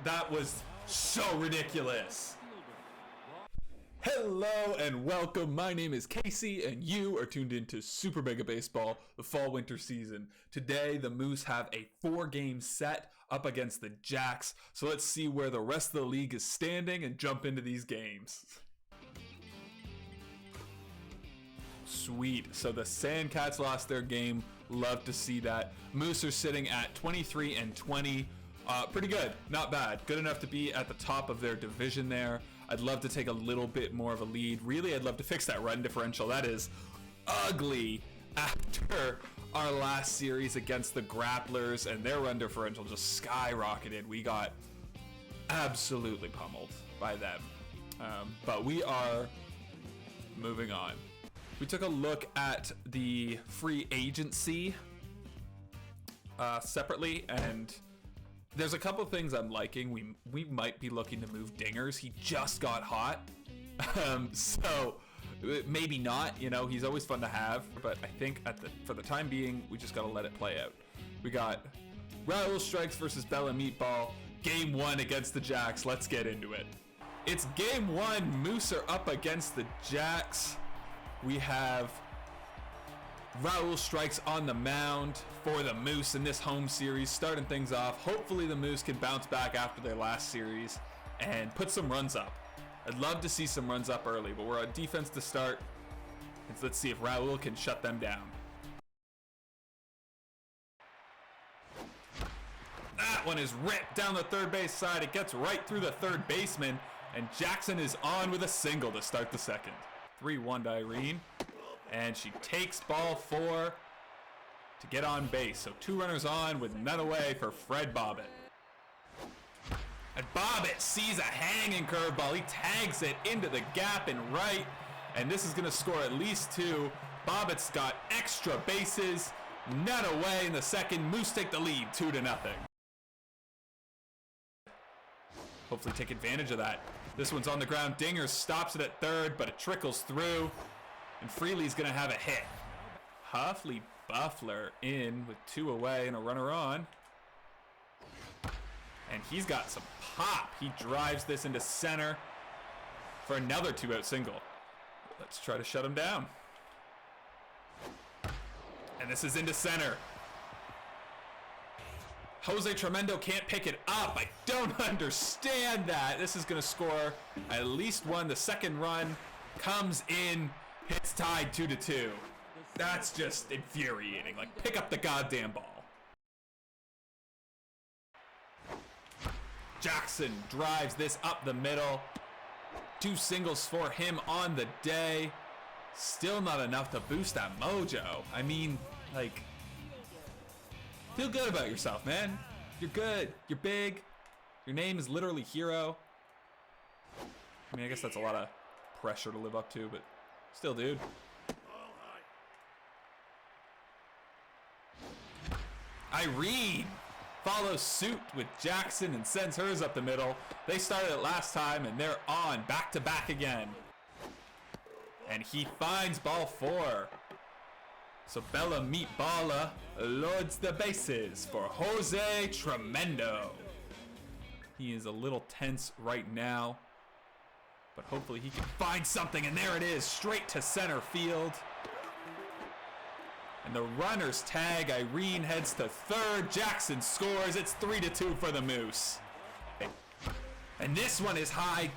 That was so ridiculous. Hello and welcome. My name is Casey and you are tuned into Super Mega Baseball, the fall winter season. Today the Moose have a 4-game set up against the Jacks. So let's see where the rest of the league is standing and jump into these games. Sweet. So the Sandcats lost their game. Love to see that. Moose are sitting at 23-20. Pretty good. Not bad. Good enough to be at the top of their division there. I'd love to take a little bit more of a lead. Really, I'd love to fix that run differential. That is ugly after our last series against the Grapplers, and their run differential just skyrocketed. We got absolutely pummeled by them. But we are moving on. We took a look at the free agency separately, and there's a couple things I'm liking. We might be looking to move Dingers. He just got hot. So maybe not, you know, he's always fun to have, but I think for the time being, we just gotta let it play out. We got Raul Strikes versus Bella Meatball, game 1 against the Jacks. Let's get into it. It's game 1, Moose are up against the Jacks. We have Raul Strikes on the mound for the Moose in this home series, starting things off. Hopefully the Moose can bounce back after their last series and put some runs up. I'd love to see some runs up early, but we're on defense to start. Let's see if Raul can shut them down. That one is ripped down the third base side. It gets right through the third baseman, and Jackson is on with a single to start the second. 3-1 to Irene. And she takes ball 4 to get on base. So 2 runners on with none away for Fred Bobbitt. And Bobbitt sees a hanging curveball. He tags it into the gap in right. And this is going to score at least 2. Bobbitt's got extra bases. None away in the second. Moose take the lead 2-0. Hopefully take advantage of that. This one's on the ground. Dinger stops it at third, but it trickles through. And Freely's going to have a hit. Huffley Buffler in with 2 away and a runner on. And he's got some pop. He drives this into center for another 2-out single. Let's try to shut him down. And this is into center. Jose Tremendo can't pick it up. I don't understand that. This is going to score at least 1. The second run comes in. It's tied 2-2. That's just infuriating. Like, pick up the goddamn ball. Jackson drives this up the middle. 2 singles for him on the day. Still not enough to boost that mojo. I mean, like, feel good about yourself, man. You're good. You're big. Your name is literally Hero. I mean, I guess that's a lot of pressure to live up to, but still, dude. Irene follows suit with Jackson and sends hers up the middle. They started it last time, and they're on back-to-back again. And he finds ball 4. So Bella Meatballa loads the bases for Jose Tremendo. He is a little tense right now, but hopefully he can find something, and there it is, straight to center field. And the runners tag. Irene heads to third. Jackson scores. It's 3-2 for the Moose. And this one is high.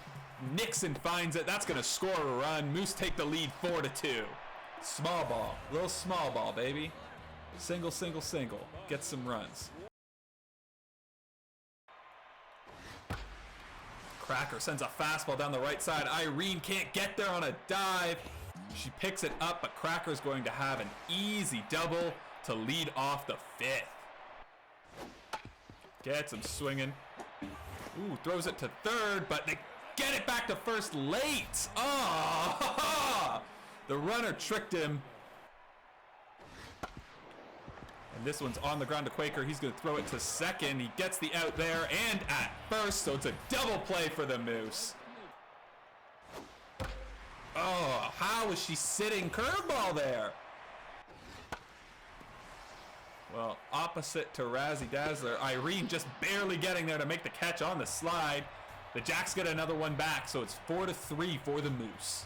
Nixon finds it. That's going to score a run. Moose take the lead 4-2. Small ball. Little small ball, baby. Single, single, single. Get some runs. Cracker sends a fastball down the right side. Irene can't get there on a dive. She picks it up, but Cracker's going to have an easy double to lead off the 5th. Gets him swinging. Ooh, throws it to third, but they get it back to first late. Oh, the runner tricked him. And this one's on the ground to Quaker. He's going to throw it to second. He gets the out there and at first, so it's a double play for the Moose. Oh, how is she sitting curveball there? Well, opposite to Razzie Dazzler, Irene just barely getting there to make the catch on the slide. The Jacks get another one back, so it's 4-3 for the Moose.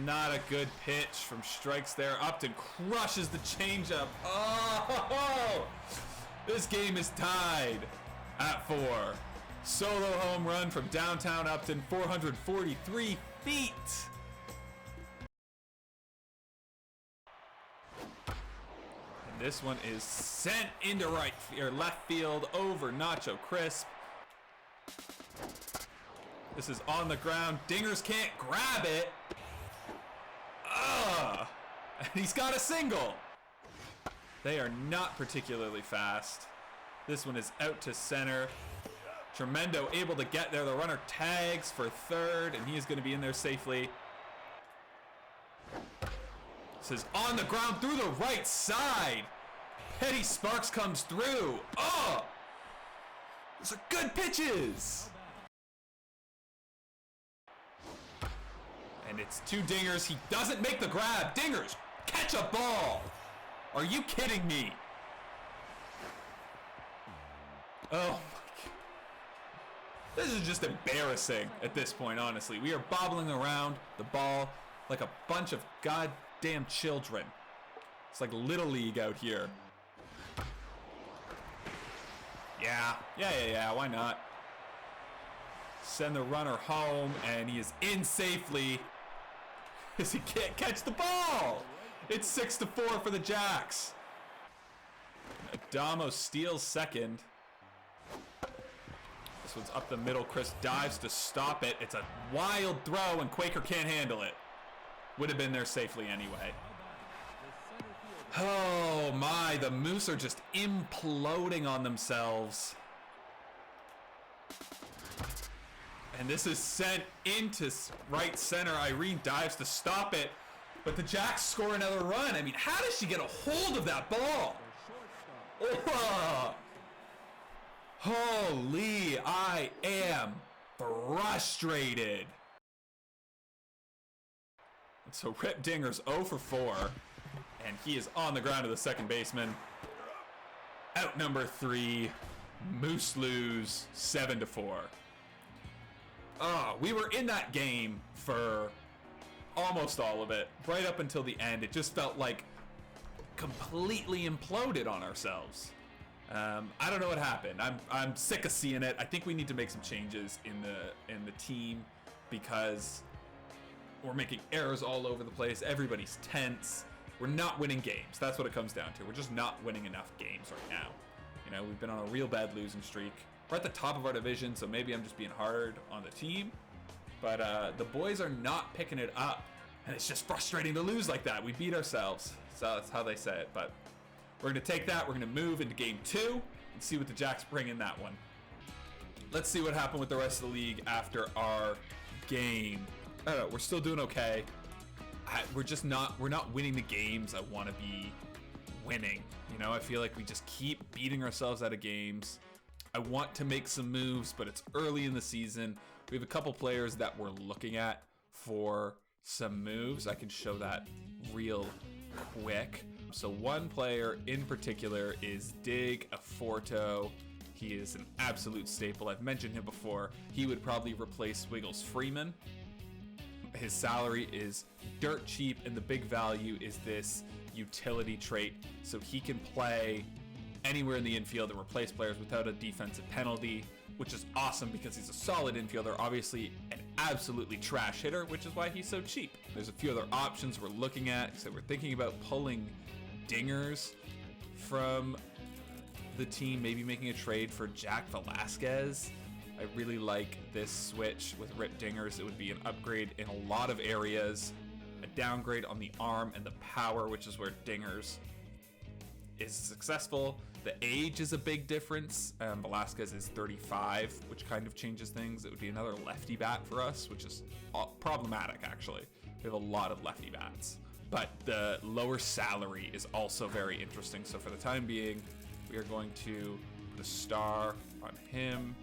Not a good pitch from Strikes there. Upton crushes the changeup. Oh! This game is tied at 4. Solo home run from downtown Upton, 443 feet. And this one is sent into left field over Nacho Crisp. This is on the ground. Dingers can't grab it. And he's got a single. They are not particularly fast. This one is out to center. Tremendo able to get there. The runner tags for third, and he is going to be in there safely. This is on the ground through the right side. Petty Sparks comes through. Oh! Those are good pitches. And it's 2 dingers. He doesn't make the grab. Dingers, catch a ball. Are you kidding me? Oh my God. This is just embarrassing at this point, honestly. We are bobbling around the ball like a bunch of goddamn children. It's like Little League out here. Yeah, why not? Send the runner home, and he is in safely. Because he can't catch the ball. It's 6-4 for the Jacks. Adamo steals second. This one's up the middle. Chris dives to stop it. It's a wild throw, and Quaker can't handle it. Would have been there safely anyway. Oh my, the Moose are just imploding on themselves. And this is sent into right center. Irene dives to stop it, but the Jacks score another run. I mean, how does she get a hold of that ball? Oh. Holy, I am frustrated. And so Rip Dinger's 0 for 4, and he is on the ground to the second baseman. Out number 3, Moose lose 7-4. We were in that game for almost all of it, right up until the end. It just felt like completely imploded on ourselves. I don't know what happened. I'm sick of seeing it. I think we need to make some changes in the team because we're making errors all over the place. Everybody's tense. We're not winning games. That's what it comes down to. We're just not winning enough games right now. You know, we've been on a real bad losing streak. We're at the top of our division, so maybe I'm just being hard on the team. But the boys are not picking it up, and it's just frustrating to lose like that. We beat ourselves, so that's how they say it. But we're going to take that. We're going to move into game 2 and see what the Jacks bring in that one. Let's see what happened with the rest of the league after our game. I don't know, we're still doing okay. We're not winning the games I want to be winning. You know, I feel like we just keep beating ourselves out of games. I want to make some moves, but it's early in the season. We have a couple players that we're looking at for some moves. I can show that real quick. So one player in particular is Dig Aforto. He is an absolute staple. I've mentioned him before. He would probably replace Wiggles Freeman. His salary is dirt cheap, and the big value is this utility trait. So he can play anywhere in the infield and replace players without a defensive penalty, which is awesome because he's a solid infielder, obviously an absolutely trash hitter, which is why he's so cheap. There's a few other options we're looking at. So we're thinking about pulling Dingers from the team, maybe making a trade for Jack Velasquez. I really like this switch with Rip Dingers. It would be an upgrade in a lot of areas, a downgrade on the arm and the power, which is where Dingers is successful. The age is a big difference. Velasquez is 35, which kind of changes things. It would be another lefty bat for us, which is problematic, actually. We have a lot of lefty bats. But the lower salary is also very interesting. So for the time being, we are going to put a star on him.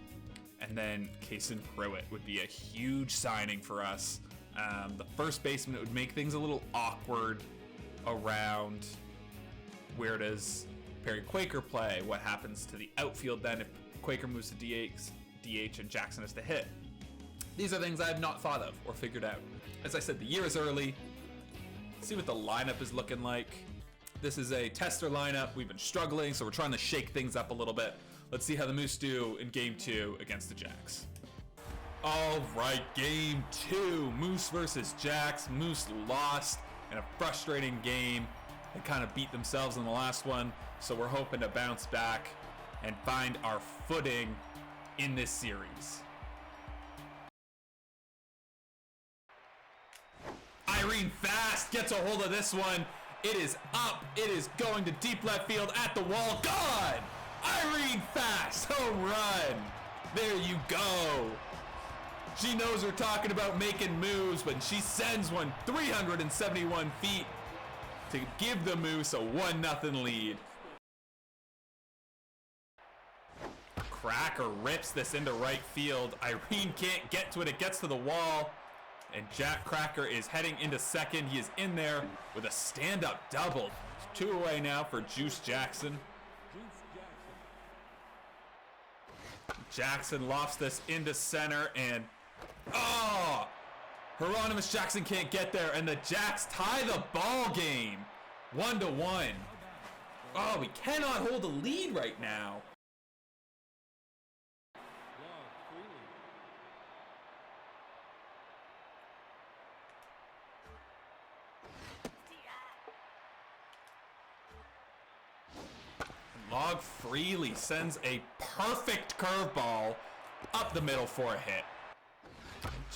And then Kason Pruitt would be a huge signing for us. The first baseman, it would make things a little awkward around where does Perry Quaker play? What happens to the outfield then if Quaker moves to DH and Jackson has to hit? These are things I have not thought of or figured out. As I said, the year is early. Let's see what the lineup is looking like. This is a tester lineup. We've been struggling, so we're trying to shake things up a little bit. Let's see how the Moose do in game 2 against the Jacks. All right, game 2, Moose versus Jacks. Moose lost in a frustrating game. They kind of beat themselves in the last one, so we're hoping to bounce back and find our footing in this series. Irene Fast gets a hold of this one. It is up. It is going to deep left field at the wall. Gone! Irene Fast, home run. There you go. She knows we're talking about making moves, but she sends one 371 feet to give the Moose a 1-0 lead. Cracker rips this into right field. Irene can't get to it. It gets to the wall. And Jack Cracker is heading into second. He is in there with a stand-up double. 2 away now for Juice Jackson. Jackson lofts this into center, and oh! Hieronymus Jackson can't get there, and the Jacks tie the ball game. 1-1. Oh, we cannot hold a lead right now. Log Freely sends a perfect curveball up the middle for a hit.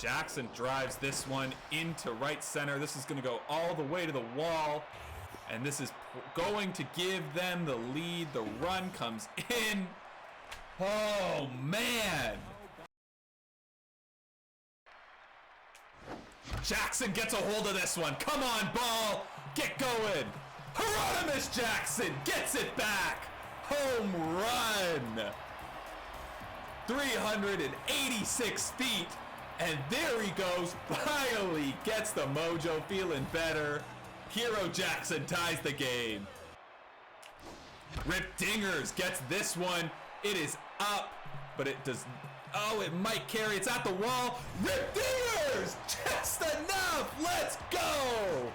Jackson drives this one into right center. This is going to go all the way to the wall, and this is going to give them the lead. The run comes in. Oh, man. Jackson gets a hold of this one. Come on, ball. Get going. Hieronymus Jackson gets it back. Home run. 386 feet. And there he goes. Finally gets the mojo feeling better. Hero Jackson ties the game. Rip Dingers gets this one. It is up, but it does. Oh, it might carry. It's at the wall. Rip Dingers! Just enough. Let's go.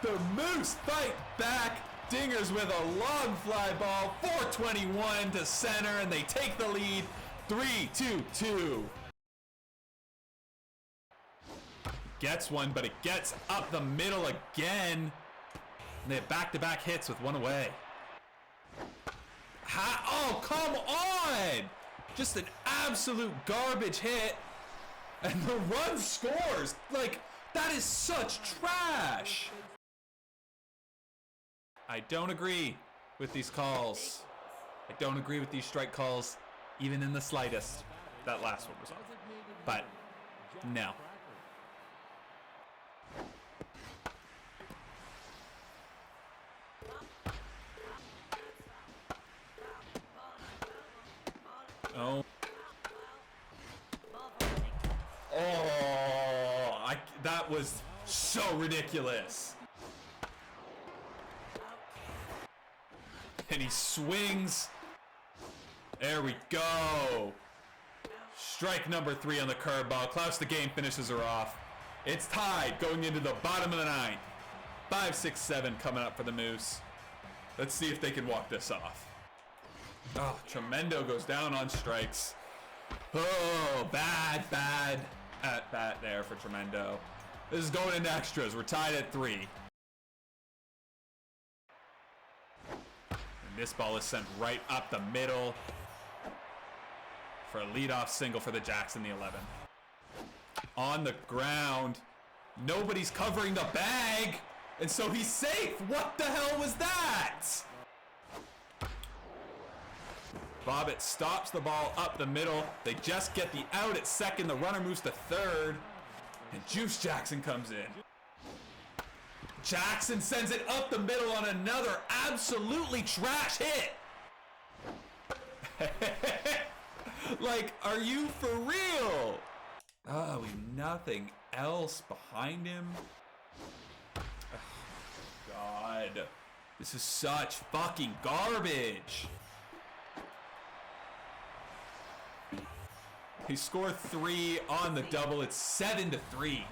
The Moose fight back. Dingers with a long fly ball. 421 to center, and they take the lead. 3-2-2. Gets one, but it gets up the middle again. And they have back-to-back hits with one away. Oh, come on! Just an absolute garbage hit. And the run scores. Like, that is such trash. I don't agree with these calls. I don't agree with these strike calls, even in the slightest. That last one was off. But, no. Oh. Oh, that was so ridiculous. And he swings. There we go. Strike number 3 on the curveball. Klaus, the game finishes her off. It's tied going into the bottom of the 9th. 5, 6, 7 coming up for the Moose. Let's see if they can walk this off. Oh, Tremendo goes down on strikes. Oh, bad at bat there for Tremendo. This is going into extras. We're tied at 3. And this ball is sent right up the middle for a leadoff single for the Jacks in the 11th. On the ground. Nobody's covering the bag. And so he's safe. What the hell was that? Bobbitt stops the ball up the middle. They just get the out at second. The runner moves to third. And Juice Jackson comes in. Jackson sends it up the middle on another absolutely trash hit. Like, are you for real? Oh, nothing else behind him. Oh, God. This is such fucking garbage. He scored 3 on the double. It's 7-3.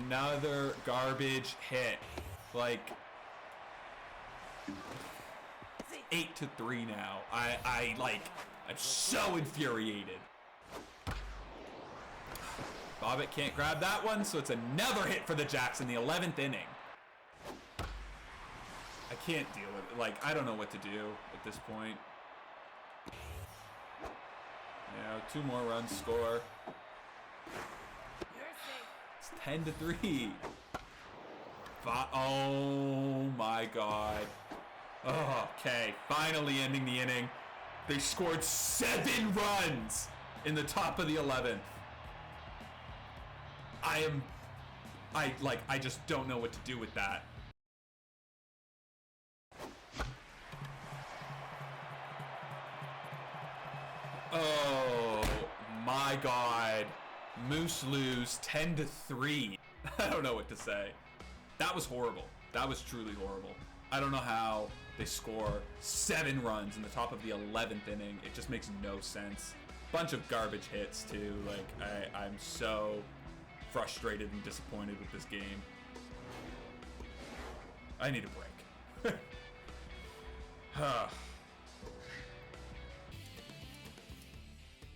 Another garbage hit. Like 8-3 now. I'm so infuriated. Bobbitt can't grab that one, so it's another hit for the Jacks in the 11th inning. I can't deal with it. Like, I don't know what to do at this point. Yeah, 2 more runs score. It's 10-3. Oh my God. Oh, okay, finally ending the inning. They scored 7 runs in the top of the 11th. I just don't know what to do with that. Oh my God. Moose lose 10-3. I don't know what to say. That was horrible. That was truly horrible. I don't know how they score 7 runs in the top of the 11th inning. It just makes no sense. Bunch of garbage hits too. Like, I'm so frustrated and disappointed with this game. I need a break.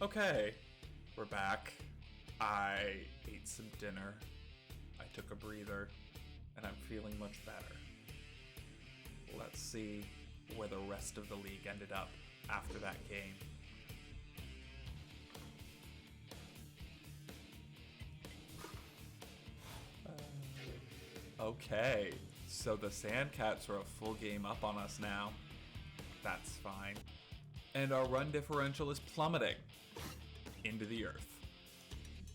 Okay, we're back. I ate some dinner. I took a breather, and I'm feeling much better. Let's see where the rest of the league ended up after that game. Okay, so the Sandcats are a full game up on us now. That's fine. And our run differential is plummeting into the earth.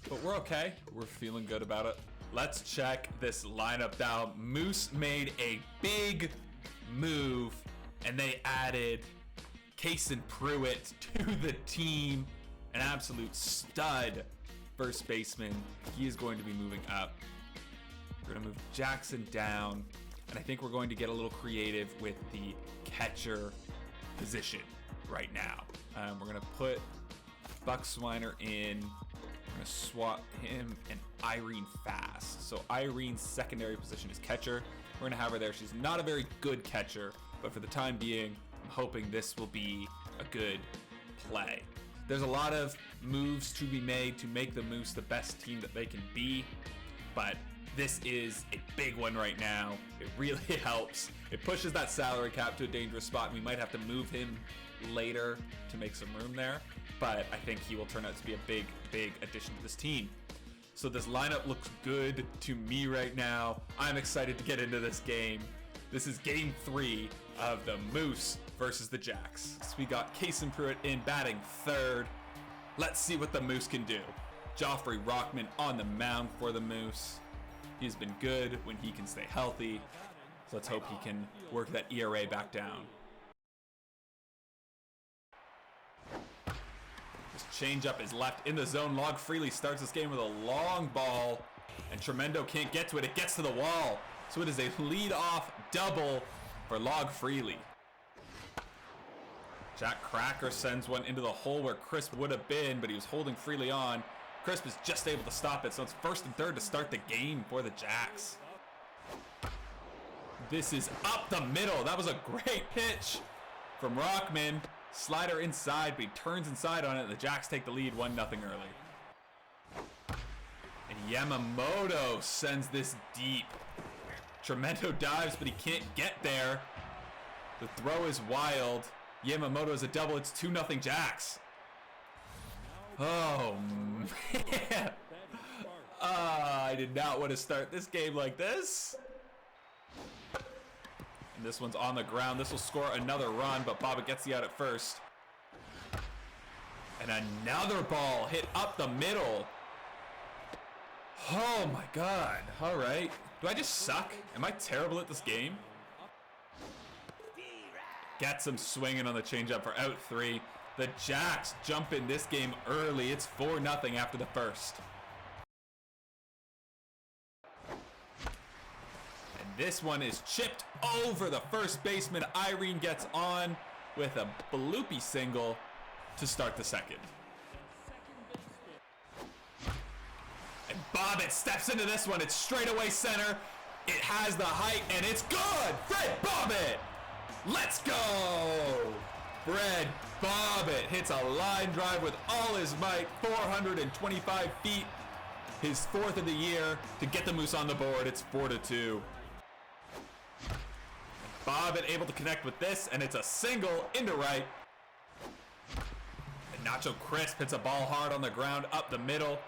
But we're okay. We're feeling good about it. Let's check this lineup now. Moose made a big move, and they added Kason Pruitt to the team. An absolute stud first baseman. He is going to be moving up. We're going to move Jackson down, and I think we're going to get a little creative with the catcher position right now. We're going to put Buck Swiner in. We're going to swap him and Irene Fast. So Irene's secondary position is catcher. We're going to have her there. She's not a very good catcher, but for the time being, I'm hoping this will be a good play. There's a lot of moves to be made to make the Moose the best team that they can be, but this is a big one right now. It really helps. It pushes that salary cap to a dangerous spot, and we might have to move him later to make some room there, but I think he will turn out to be a big, big addition to this team. So this lineup looks good to me right now. I'm excited to get into this game. This is game 3 of the Moose versus the Jacks. So we got Kason Pruitt in batting third. Let's see what the Moose can do. Joffrey Rockman on the mound for the Moose. He's been good when he can stay healthy. So let's hope he can work that ERA back down. His changeup is left in the zone. Log Freely starts this game with a long ball, and Tremendo can't get to it. It gets to the wall. So it is a lead-off double for Log Freely. Jack Cracker sends one into the hole where Crisp would have been, but he was holding Freely on. Crisp is just able to stop it, so it's 1st and 3rd to start the game for the Jacks. This is up the middle. That was a great pitch from Rockman. Slider inside, but he turns inside on it. The Jacks take the lead 1-0 early. And Yamamoto sends this deep. Tremendo dives, but he can't get there. The throw is wild. Yamamoto is a double. It's 2-0 Jacks. Oh, man. I did not want to start this game like this. And this one's on the ground. This will score another run, but Bobbitt gets the out at first. And another ball hit up the middle. Oh, my God. All right. Do I just suck? Am I terrible at this game? Gets him swinging on the changeup for out 3. The Jacks jump in this game early. It's 4-0 after the first. this one is chipped over the first baseman. Irene gets on with a bloopy single to start the second. And Bobbitt steps into this one. It's straightaway center. It has the height, and it's good! Fred Bobbitt! Let's go! Fred Bobbitt hits a line drive with all his might, 425 feet. His fourth of the year to get the Moose on the board. It's 4-2. Bobbitt able to connect with this, and it's a single into right. And Nacho Crisp hits a ball hard on the ground up the middle.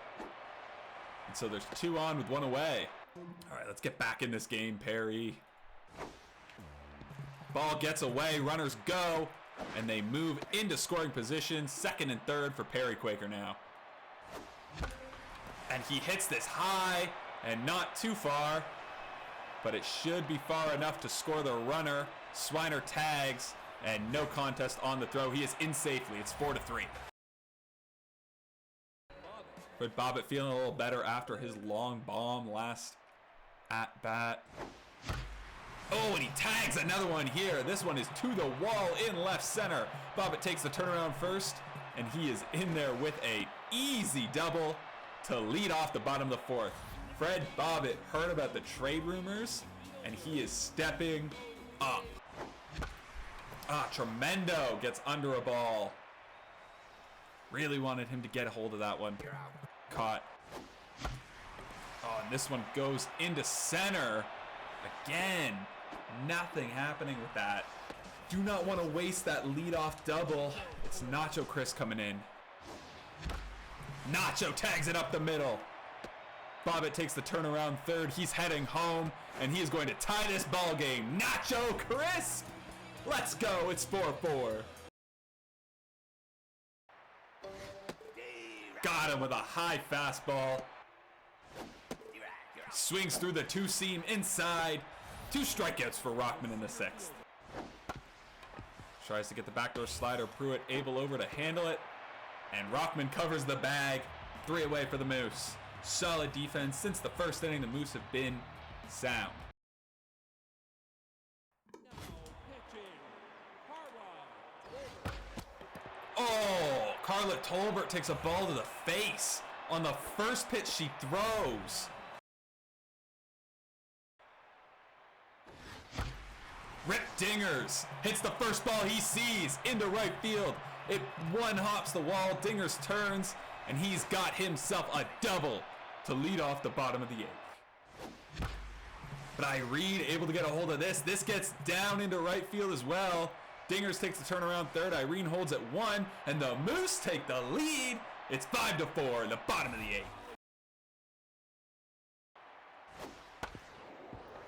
And so there's 2 on with 1 away. All right, let's get back in this game, Perry. Ball gets away, runners go, and they move into scoring position. Second and third for Perry Quaker now. And he hits this high and not too far, but it should be far enough to score the runner. Swiner tags, and no contest on the throw. He is in safely. It's 4-3. Fred Bobbitt feeling a little better after his long bomb last at bat. Oh, and he tags another one here. This one is to the wall in left center. Bobbitt takes the turnaround first, and he is in there with a easy double to lead off the bottom of the fourth. Fred Bobbitt heard about the trade rumors, and he is stepping up. Tremendo gets under a ball. Really wanted him to get a hold of that one. Caught. Oh, and this one goes into center. Again, nothing happening with that. Do not want to waste that leadoff double. It's Nacho Crisp coming in. Nacho tags it up the middle. Bobbitt takes the turnaround third. He's heading home, and he is going to tie this ball game. Nacho Crisp! Let's go. It's 4-4. Got him with a high fastball. Swings through the 2-seam inside. 2 strikeouts for Rockman in the 6th. Tries to get the backdoor slider. Pruitt able over to handle it. And Rockman covers the bag. 3 away for the Moose. Solid defense. Since the first inning, the Moose have been sound. Oh, Carla Tolbert takes a ball to the face on the first pitch she throws. Rip Dingers hits the first ball he sees into right field. It one hops the wall. Dingers turns, and he's got himself a double to lead off the bottom of the 8th. But Irene able to get a hold of this. This gets down into right field as well. Dingers takes the turnaround third. Irene holds at 1, and the Moose take the lead. It's 5-4 in the bottom of the 8th.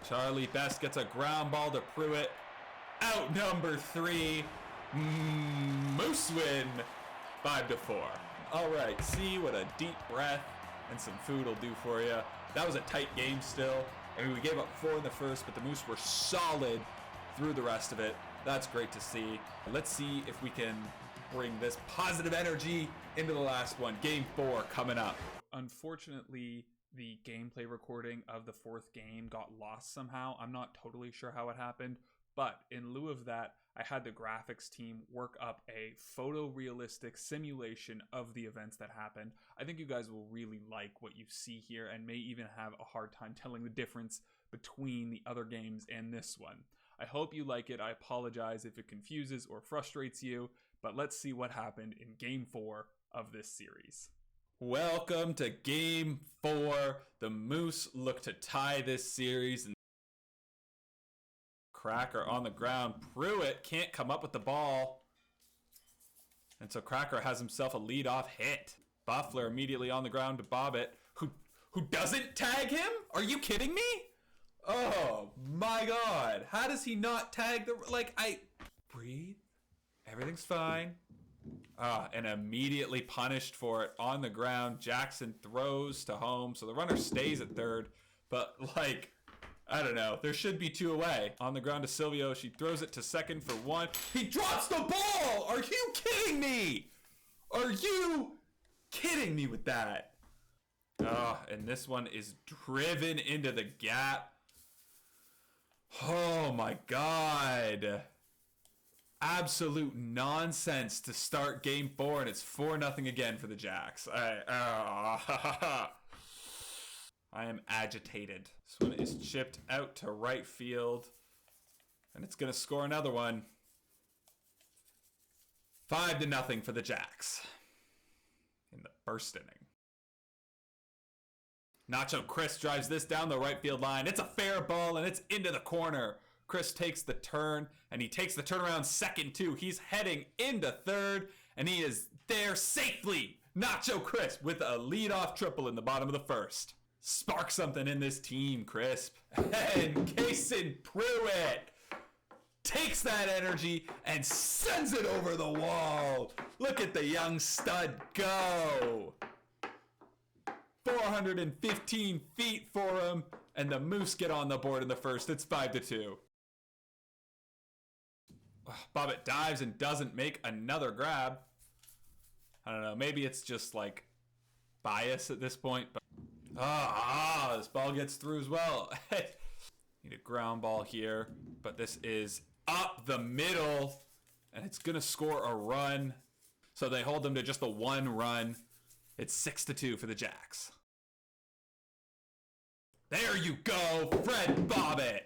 Charlie Best gets a ground ball to Pruitt. Out number 3. Moose win 5-4. All right, see what a deep breath and some food will do for you. That was a tight game still. I mean, we gave up 4 in the first, but the Moose were solid through the rest of it. That's great to see. Let's see if we can bring this positive energy into the last one. Game 4 coming up. Unfortunately, the gameplay recording of the 4th game got lost somehow. I'm not totally sure how it happened, but in lieu of that, I had the graphics team work up a photorealistic simulation of the events that happened. I think you guys will really like what you see here and may even have a hard time telling the difference between the other games and this one. I hope you like it. I apologize if it confuses or frustrates you, but let's see what happened in Game 4 of this series. Welcome to Game 4. The Moose look to tie this series. Cracker on the ground. Pruitt can't come up with the ball. And so Cracker has himself a leadoff hit. Buffler immediately on the ground to Bobbitt, who doesn't tag him? Are you kidding me? Oh my God. How does he not tag the... Breathe. Everything's fine. And immediately punished for it on the ground. Jackson throws to home, so the runner stays at third. But, I don't know. There should be 2 away. On the ground to Silvio. She throws it to second for 1. He drops the ball! Are you kidding me? Are you kidding me with that? And this one is driven into the gap. Oh my God. Absolute nonsense to start game 4, and it's 4-0 again for the Jacks. I am agitated. This one is chipped out to right field, and it's going to score another one. 5-0 for the Jacks in the first inning. Nacho Chris drives this down the right field line. It's a fair ball, and it's into the corner. Chris takes the turn, and he takes the turnaround second, too. He's heading into third, and he is there safely. Nacho Chris with a leadoff triple in the bottom of the first. Spark something in this team, Crisp. And Kason Pruitt takes that energy and sends it over the wall. Look at the young stud go. 415 feet for him, and the Moose get on the board in the first. It's 5-2. Bobbitt dives and doesn't make another grab. I don't know. Maybe it's just like bias at this point. But this ball gets through as well. Need a ground ball here, but this is up the middle, and it's gonna score a run. So they hold them to just the 1 run. It's 6-2 for the Jacks. There you go, Fred Bobbitt.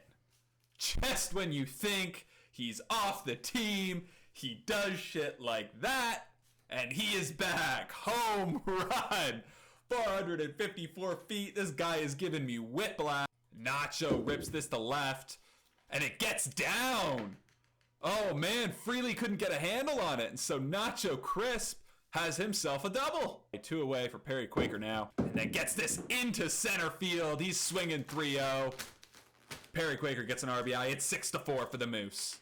Just when you think he's off the team, he does shit like that, and he is back. Home run. 454 feet. This guy is giving me whiplash. Nacho rips this to left, and it gets down. Oh, man, Freely couldn't get a handle on it, and so Nacho Crisp has himself a double. 2 away for Perry Quaker now, and then gets this into center field. He's swinging 3-0. Perry Quaker gets an RBI. It's 6-4 for the Moose.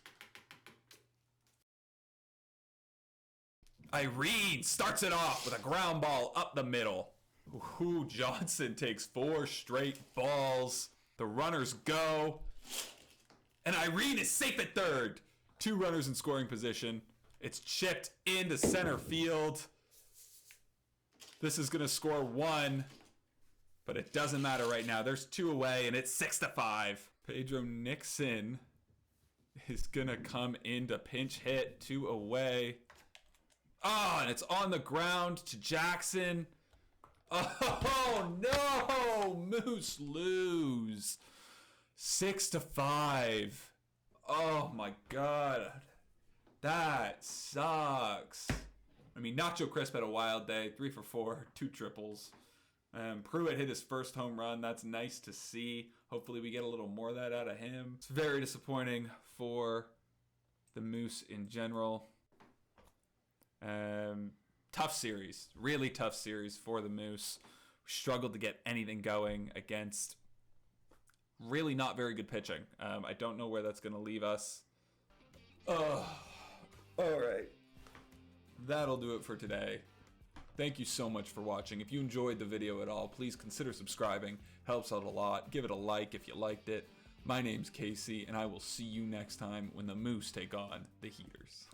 Irene starts it off with a ground ball up the middle. Ooh, Johnson takes 4 straight balls. The runners go. And Irene is safe at third. 2 runners in scoring position. It's chipped into center field. This is going to score 1. But it doesn't matter right now. There's 2 away, and it's 6-5. Pedro Nixon is going to come in to pinch hit. 2 away. And it's on the ground to Jackson. Oh, no! Moose lose. 6-5. Oh, my God. That sucks. I mean, Nacho Crisp had a wild day. 3 for 4, 2 triples. Pruitt hit his first home run. That's nice to see. Hopefully we get a little more of that out of him. It's very disappointing for the Moose in general. Tough series. Really tough series for the Moose. We struggled to get anything going against really not very good pitching. I don't know where that's going to leave us. All right. That'll do it for today. Thank you so much for watching. If you enjoyed the video at all, please consider subscribing. Helps out a lot. Give it a like if you liked it. My name's Casey, and I will see you next time when the Moose take on the Heaters.